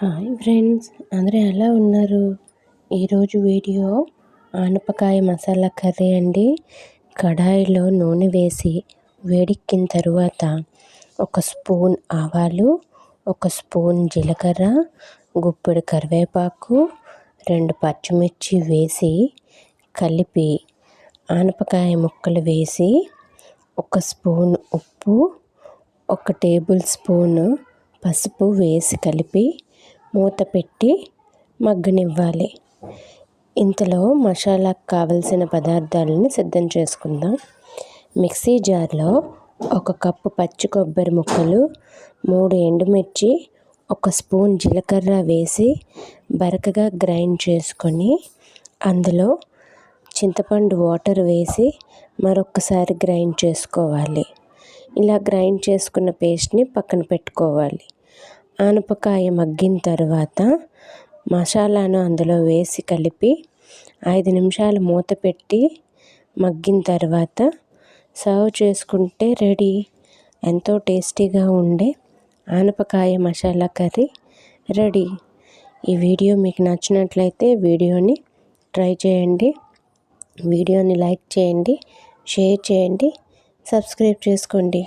Hi friends, అందరూ ఎలా ఉన్నారు? ఈరోజు వీడియో ఆనపకాయ మసాలా కర్రీ అండి. కడాయిలో నూనె వేసి వేడెక్కిన తరువాత ఒక స్పూన్ ఆవాలు, ఒక స్పూన్ జీలకర్ర, గుప్పెడు కరివేపాకు, 2 పచ్చిమిర్చి వేసి కలిపి ఆనపకాయ ముక్కలు వేసి ఒక స్పూన్ ఉప్పు, 1 టేబుల్ స్పూన్ పసుపు వేసి కలిపి మూత పెట్టి మగ్గనివ్వాలి. ఇంతలో మసాలాకు కావలసిన పదార్థాలను సిద్ధం చేసుకుందాం. మిక్సీ జార్లో 1 కప్పు పచ్చి కొబ్బరి ముక్కలు, 3 ఎండుమిర్చి, 1 స్పూన్ జీలకర్ర వేసి బరకగా గ్రైండ్ చేసుకొని అందులో చింతపండు వాటర్ వేసి మరొకసారి గ్రైండ్ చేసుకోవాలి. ఇలా గ్రైండ్ చేసుకున్న పేస్ట్ని పక్కన పెట్టుకోవాలి. ఆనపకాయ మగ్గిన తర్వాత మసాలాను అందులో వేసి కలిపి 5 నిమిషాలు మూత పెట్టి మగ్గిన తర్వాత సర్వ్ చేసుకుంటే రెడీ. ఎంతో టేస్టీగా ఉండే ఆనపకాయ మసాలా కర్రీ రెడీ. ఈ వీడియో మీకు నచ్చినట్లయితే వీడియోని ట్రై చేయండి. వీడియోని లైక్ చేయండి, షేర్ చేయండి, సబ్స్క్రైబ్ చేసుకోండి.